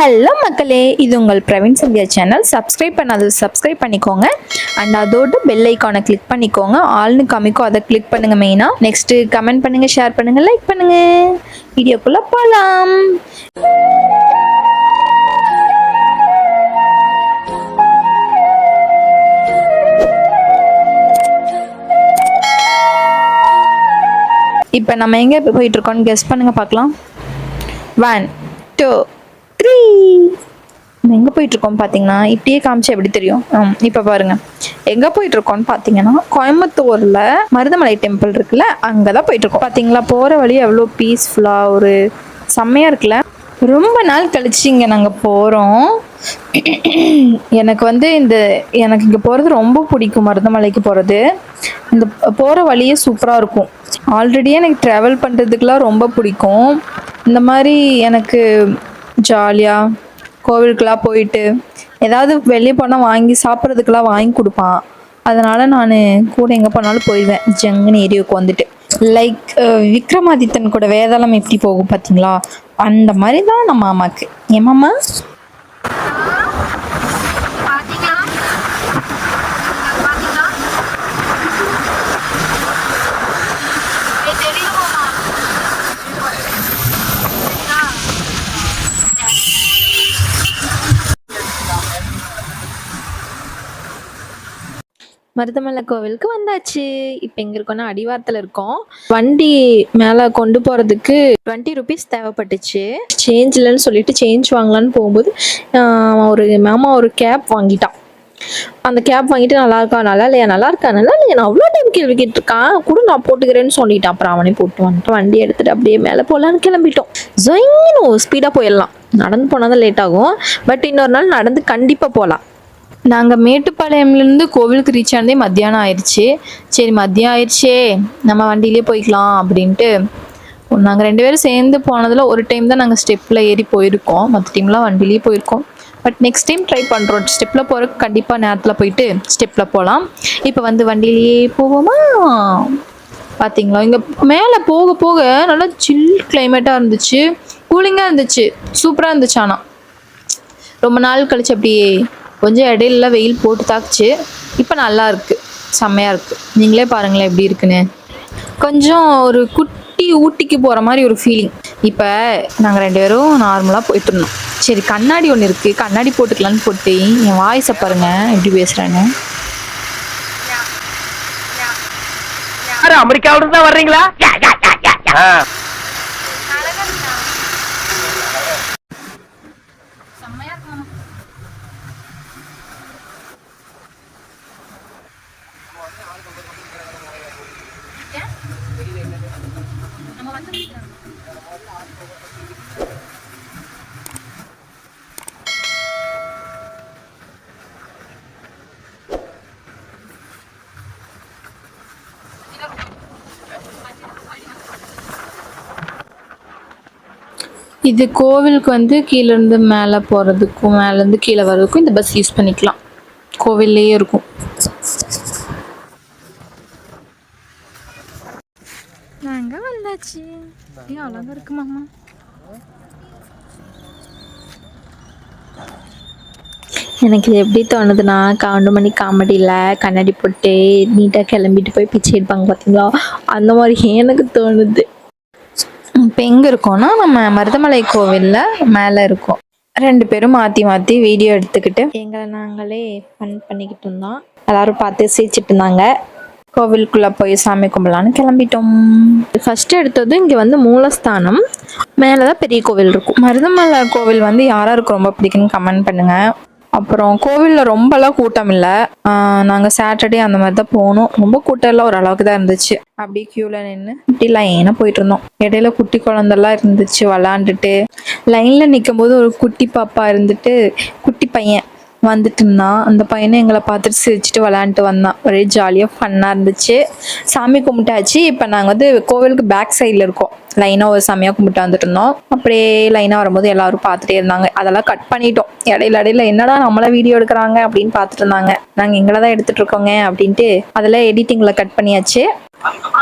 Hello மக்களே, இது உங்கள் பிரவீன் சந்தியா சேனல். சப்ஸ்கிரைப் பண்ணாதது சப்ஸ்கிரைப் பண்ணிக்கோங்க. அண்ட் அதோட பெல் ஐக்கானை கிளிக் பண்ணிக்கோங்க. ஆல்னு காமிக்கும், அதை கிளிக் பண்ணுங்க. மெயினாக நெக்ஸ்ட்டு கமெண்ட் பண்ணுங்க, ஷேர் பண்ணுங்க, லைக் பண்ணுங்க. வீடியோக்குள்ள போகலாம். இப்போ நம்ம எங்கே போயிட்டு இருக்கோம்னு கெஸ் பண்ணுங்க பார்க்கலாம். 1 2 3. நம்ம எங்கே போயிட்டுருக்கோம் பார்த்தீங்கன்னா, இப்படியே காமிச்சு எப்படி தெரியும்? இப்போ பாருங்க, எங்கே போயிட்டுருக்கோம்னு பார்த்தீங்கன்னா, கோயம்புத்தூரில் மருதமலை டெம்பிள் இருக்குல்ல, அங்கே தான் போயிட்டுருக்கோம். பார்த்தீங்களா, போகிற வழி எவ்வளோ பீஸ்ஃபுல்லாக ஒரு செம்மையாக இருக்குல்ல. ரொம்ப நாள் கழிச்சு இங்கே நாங்கள் போகிறோம். எனக்கு எனக்கு இங்கே போகிறது ரொம்ப பிடிக்கும். மருதமலைக்கு போகிறது, இந்த போகிற வழியே சூப்பராக இருக்கும். ஆல்ரெடியே எனக்கு ட்ராவல் பண்ணுறதுக்கெலாம் ரொம்ப பிடிக்கும். இந்த மாதிரி எனக்கு ஜாலியாக கோவிலுக்கெலாம் போயிட்டு ஏதாவது வெளியே போனால் வாங்கி சாப்பிட்றதுக்கெலாம் வாங்கி கொடுப்பான். அதனால் நான் கூட எங்கே போனாலும் போயிடுவேன், ஜங்குன்னு ஏரியாவுக்கு வந்துட்டு. லைக் விக்ரமாதித்தன் கூட வேதாளம் எப்படி போகும் பார்த்தீங்களா, அந்த மாதிரி தான் நம்ம மாமாக்கு. என் மாமா மருதமலை கோவிலுக்கு வந்தாச்சு. இப்போ எங்கே இருக்கோன்னா, அடிவாரத்தில் இருக்கோம். வண்டி மேலே கொண்டு போகிறதுக்கு 20 ருபீஸ் தேவைப்பட்டுச்சு. சேஞ்ச் இல்லைன்னு சொல்லிட்டு சேஞ்ச் வாங்கலான்னு போகும்போது ஒரு மாமா ஒரு கேப் வாங்கிட்டான். அந்த கேப் வாங்கிட்டு நல்லா இருக்கா நல்லா இல்லையா, நல்லா இருக்கா நல்லா இல்லையா, நான் அவ்வளோ டைம் கேள்வி கேட்டிருக்கான், கூட நான் போட்டுக்கிறேன்னு சொல்லிட்டான். அப்புறம் அவனே போட்டு வந்துட்டு வண்டி எடுத்துகிட்டு அப்படியே மேலே போகலான்னு கிளம்பிட்டோம். ஜொயின்னு ஸ்பீடாக போயிடலாம். நடந்து போனால் தான் லேட் ஆகும், பட் இன்னொரு நாள் நடந்து கண்டிப்பாக போகலாம். நாங்கள் மேட்டுப்பாளையம்லேருந்து கோவிலுக்கு ரீச் ஆனதே மத்தியானம் ஆயிடுச்சு. சரி, மதியம் ஆயிடுச்சே, நம்ம வண்டியிலே போய்க்கலாம் அப்படின்ட்டு நாங்கள் 2 பேரும் சேர்ந்து போனதில் ஒரு டைம் தான் நாங்கள் ஸ்டெப்பில் ஏறி போயிருக்கோம். மற்ற டைம்லாம் வண்டியிலே போயிருக்கோம். பட் நெக்ஸ்ட் டைம் ட்ரை பண்ணுறோம். ஸ்டெப்பில் போகிறதுக்கு கண்டிப்பாக நேரத்தில் போயிட்டு ஸ்டெப்பில் போகலாம். இப்போ வண்டியிலேயே போவோமா? பார்த்தீங்களா, இங்கே மேலே போக போக நல்லா சில் கிளைமேட்டாக இருந்துச்சு, கூலிங்காக இருந்துச்சு, சூப்பராக இருந்துச்சு. ஆனால் ரொம்ப நாள் கழிச்சு அப்படியே கொஞ்சம் இடையில வெயில் போட்டு தாக்குச்சு. இப்போ நல்லா இருக்குது, செம்மையாக இருக்குது. நீங்களே பாருங்களேன் எப்படி இருக்குன்னு. கொஞ்சம் ஒரு குட்டி ஊட்டிக்கு போகிற மாதிரி ஒரு ஃபீலிங். இப்போ நாங்கள் 2 பேரும் நார்மலாக போயிட்டு இருந்தோம். சரி, கண்ணாடி ஒன்று இருக்குது, கண்ணாடி போட்டுக்கலான்னு போட்டு என் வாய்ஸை பாருங்கள் எப்படி பேசுகிறேன்னு. அமெரிக்காவிலிருந்து தான் வர்றீங்களா? இது கோவிலுக்கு கீழேருந்து மேலே போகிறதுக்கும் மேலேருந்து கீழே வர்றதுக்கும் இந்த பஸ் யூஸ் பண்ணிக்கலாம். கோவில்லையே இருக்கும். நாங்கள் வந்தாச்சு. அழகாக இருக்கு மாமா. எனக்கு இது எப்படி தோணுதுன்னா, கவுண்டமணி காமெடியில் கண்ணாடி போட்டு நீட்டாக கிளம்பிட்டு போய் பிச்சை எடுப்பாங்க பார்த்தீங்களா, அந்த மாதிரி எனக்கு தோணுது. இப்போ எங்கே இருக்கோன்னா, நம்ம மருதமலை கோவிலில் மேலே இருக்கோம். 2 பேரும் மாற்றி மாற்றி வீடியோ எடுத்துக்கிட்டு எங்களை நாங்களே ஃபன் பண்ணிக்கிட்டு இருந்தோம். எல்லாரும் பார்த்து சிரிச்சிட்டு இருந்தாங்க. கோவிலுக்குள்ளே போய் சாமி கும்பலான்னு கிளம்பிட்டோம். ஃபஸ்ட்டு எடுத்தது இங்கே மூலஸ்தானம், மேலே தான் பெரிய கோவில் இருக்கும். மருதமலை கோவில் யாராருக்கு ரொம்ப பிடிக்குன்னு கமெண்ட் பண்ணுங்கள். அப்புறம் கோவிலில் ரொம்பலாம் கூட்டம் இல்லை. நாங்கள் சாட்டர்டே அந்த மாதிரி தான் போனோம். ரொம்ப கூட்டம் இல்லை, ஒரு அளவுக்கு தான் இருந்துச்சு. அப்படியே க்யூவில் நின்று இப்படி லைனாக போயிட்டு இருந்தோம். இடையில குட்டி குழந்தெல்லாம் இருந்துச்சு விளாண்டுட்டு. லைனில் நிற்கும் போது ஒரு குட்டி பாப்பா இருந்துட்டு குட்டி பையன் வந்துட்டு இருந்தான். அந்த பையனை எங்களை பார்த்துட்டு சிரிச்சுட்டு விளாண்டுட்டு வந்தான். ஒரே ஜாலியாக ஃபன்னாக இருந்துச்சு. சாமி கும்பிட்டாச்சு. இப்போ நாங்கள் கோவிலுக்கு பேக் சைடில் இருக்கோம். லைனாக ஒரு சாமியாக கும்பிட்டு வந்துட்டு இருந்தோம். அப்படியே லைனாக வரும்போது எல்லாரும் பார்த்துட்டே இருந்தாங்க. அதெல்லாம் கட் பண்ணிட்டோம். இடையில என்னடா நம்மள வீடியோ எடுக்கிறாங்க அப்படின்னு பார்த்துட்டு இருந்தாங்க. நாங்கள் எங்களை தான் எடுத்துகிட்டு இருக்கோங்க அப்படின்ட்டு அதெல்லாம் எடிட்டிங்கில் கட் பண்ணியாச்சு.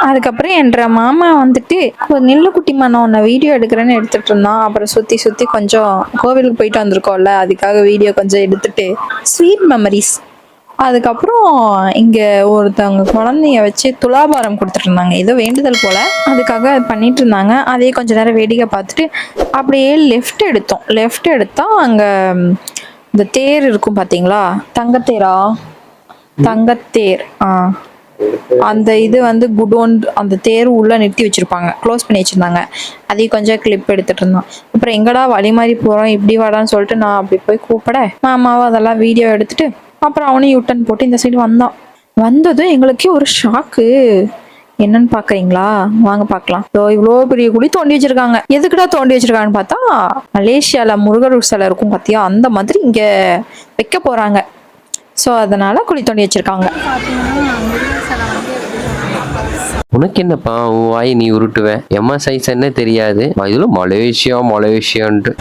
அதுக்கப்புறம் என்ற மாமா வந்துட்டு ஒரு நெல்லு குட்டிமா நான் உன்னை வீடியோ எடுக்கிறேன்னு எடுத்துட்டு இருந்தான். அப்புறம் சுற்றி சுற்றி கொஞ்சம் கோவிலுக்கு போயிட்டு வந்திருக்கோம்ல, அதுக்காக வீடியோ கொஞ்சம் எடுத்துட்டு ஸ்வீட் மெமரிஸ். அதுக்கப்புறம் இங்கே ஒருத்தவங்க குழந்தைய வச்சு துலாபாரம் கொடுத்துட்டு இருந்தாங்க, ஏதோ வேண்டுதல் போல், அதுக்காக பண்ணிட்டு இருந்தாங்க. அதே கொஞ்ச நேரம் வேடிக்கை பார்த்துட்டு அப்படியே லெஃப்ட் எடுத்தால் அங்கே இந்த தேர் இருக்கும் பார்த்தீங்களா, தங்கத்தேர் அந்த இது வந்து குடோன், அந்த தேர் உள்ள நிறுத்தி வச்சிருப்பாங்க, க்ளோஸ் பண்ணி வச்சிருந்தாங்க. அதையும் கொஞ்சம் கிளிப் எடுத்துட்டு இருந்தோம். அப்புறம் எங்கடா வழி மாதிரி போகிறோம் இப்படி வாடான்னு சொல்லிட்டு நான் அப்படி போய் கூப்பிட மாமாவும் அதெல்லாம் வீடியோ எடுத்துட்டு அப்புறம் அவனையும் யூட்டன் போட்டு இந்த சைடு வந்ததும் எங்களுக்கே ஒரு ஷாக்கு. என்னன்னு பாக்குறீங்களா, வாங்க பார்க்கலாம். இவ்வளோ பெரிய குழி தோண்டி வச்சிருக்காங்க. எதுக்குடா தோண்டி வச்சிருக்காங்கன்னு பார்த்தா, மலேசியால முருகர் சிலை இருக்கும் பார்த்தியா, அந்த மாதிரி இங்க வைக்க போறாங்க. ஸோ அதனால குழி தோண்டி வச்சிருக்காங்க. உனக்கு என்னப்பா உன் வாய் நீ உருட்டுவ, எம்மா சைஸ் என்ன தெரியாது, இதுல மலேசியான்ட்டு.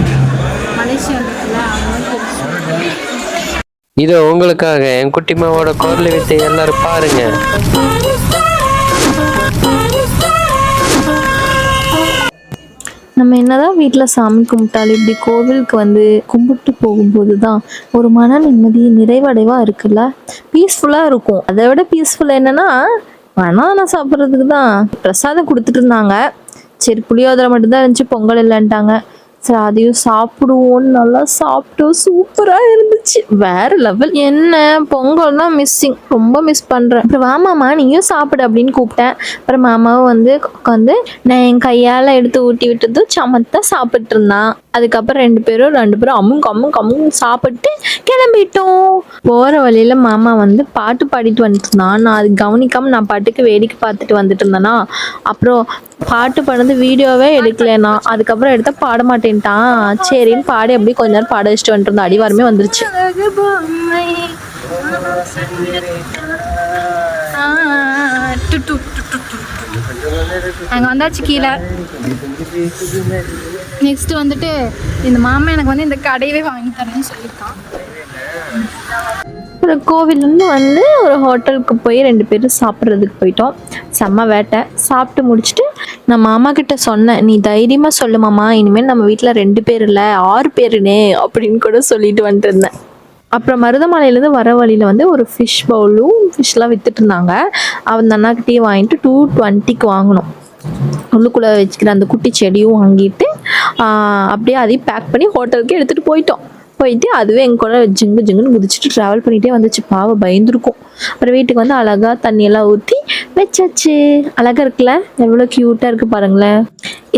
இதோ உங்களுக்காக என் குட்டிமாவோட குரல் வித்தை எல்லாரும் பாருங்க. நம்ம என்னதான் வீட்டில் சாமி கும்பிட்டாலும் இப்படி கோவிலுக்கு வந்து கும்பிட்டு போகும்போது தான் ஒரு மன நிம்மதி நிறைவடைவாக இருக்குல்ல, பீஸ்ஃபுல்லாக இருக்கும். அதை விட பீஸ்ஃபுல்லாக என்னென்னா நான் சாப்பிட்றதுக்கு தான் பிரசாதம் கொடுத்துட்டு இருந்தாங்க. சரி புளியோதரை மட்டும்தான் இருந்துச்சு, பொங்கல் இல்லைன்ட்டாங்க. சரி அதையும் சாப்பிடுவோன்னு நல்லா சாப்பிட்டோம். சூப்பராக இருந்துச்சு, வேற லெவல். என்ன பொங்கல் தான் மிஸ்ஸிங், ரொம்ப மிஸ் பண்ணுறேன். அப்புறம் வாமாம்மா நீயும் சாப்பிடு அப்படின்னு கூப்பிட்டேன். அப்புறம் மாமாவும் வந்து உட்காந்து நான் என் கையால் எடுத்து ஊட்டி விட்டதும் சமத்தான் சாப்பிட்டு இருந்தான். அதுக்கப்புறம் ரெண்டு பேரும் அம்முங்க சாப்பிட்டு கிளம்பிட்டோம். போகிற வழியில் மாமா வந்து பாட்டு பாடிட்டு வந்துட்டு இருந்தான். நான் அது கவனிக்காமல் நான் பாட்டுக்கு வேடிக்கை பார்த்துட்டு வந்துட்டு இருந்தேன்னா, அப்புறம் பாட்டு பாடுறது வீடியோவே எடுக்கலன்னா, அதுக்கப்புறம் எடுத்தா பாட மாட்டேன்ட்டான். சரின்னு பாடி அப்படியே கொஞ்ச நேரம் பாட வச்சுட்டு வந்துட்டு இருந்தோம். அடிவாரமே வந்துருச்சு. அங்கே வந்தாச்சு கீழே. நெக்ஸ்ட் வந்துட்டு இந்த மாமா எனக்கு வந்து இந்த கடையவே வாங்கி தரேன்னு சொல்லியிருக்கான். ஒரு கோவிலேருந்து வந்து ஒரு ஹோட்டலுக்கு போய் ரெண்டு பேரும் சாப்பிட்றதுக்கு போயிட்டோம். செம்ம வேட்டை. சாப்பிட்டு முடிச்சுட்டு நான் மாமா கிட்ட சொன்னேன், நீ தைரியமாக சொல்லு மாமா, இனிமேல் நம்ம வீட்டில் 2 பேர் இல்லை 6 பேருனே அப்படின்னு கூட சொல்லிட்டு வந்துட்டு இருந்தேன். அப்புறம் மருதமலையிலேருந்து வர வழியில் வந்து ஒரு ஃபிஷ் பவுலும் ஃபிஷ்லாம் விற்றுட்டு இருந்தாங்க. அந்த அண்ணாக்கிட்டேயே வாங்கிட்டு 220க்கு வாங்கினோம். உள்ளுக்குள்ளே வச்சுக்கிற அந்த குட்டி செடியும் வாங்கிட்டு அப்படியே அதையும் பேக் பண்ணி ஹோட்டலுக்கு எடுத்துகிட்டு போயிட்டு அதுவே எங்கள் கூட ஜிங்குன்னு குதிச்சுட்டு ட்ராவல் பண்ணிகிட்டே வந்துச்சு. பாவம் பயந்துருக்கும். அப்புறம் வீட்டுக்கு வந்து அழகாக தண்ணியெல்லாம் ஊற்றி வச்சாச்சு. அழகாக இருக்குல்ல, எவ்வளோ க்யூட்டாக இருக்குது பாருங்களேன்.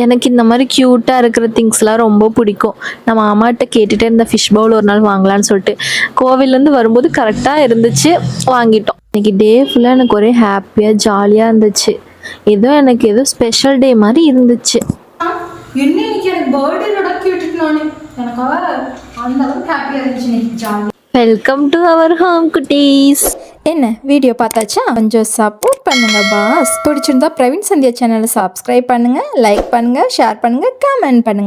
எனக்கு இந்த மாதிரி க்யூட்டாக இருக்கிற திங்ஸ்லாம் ரொம்ப பிடிக்கும். நம்ம அம்மாட்ட கேட்டுகிட்டே இருந்த ஃபிஷ் பவுல் ஒரு நாள் வாங்கலான்னு சொல்லிட்டு கோவிலேருந்து வரும்போது கரெக்டாக இருந்துச்சு, வாங்கிட்டோம். இன்னைக்கு டே ஃபுல்லாக எனக்கு ஒரே ஹாப்பியாக ஜாலியாக இருந்துச்சு. எனக்கு ஏதோ ஸ்பெஷல் டே மாதிரி இருந்துச்சு. என்ன இன்னைக்கு எனக்கு பர்த்டே நடக்கி விட்டுட்டு நானு எனக்காக அந்த அளவுக்கு ஹாப்பியாக இருந்துச்சு ஜாலி. வெல்கம் டு அவர் ஹோம் குட்டீஸ். என்ன வீடியோ பார்த்தாச்சா? கொஞ்சம் சப்போர்ட் பண்ணுங்க பாஸ். பிடிச்சிருந்தா பிரவீன் சந்தியா சேனலை சப்ஸ்கிரைப் பண்ணுங்க, லைக் பண்ணுங்க, ஷேர் பண்ணுங்க, கமெண்ட் பண்ணுங்க.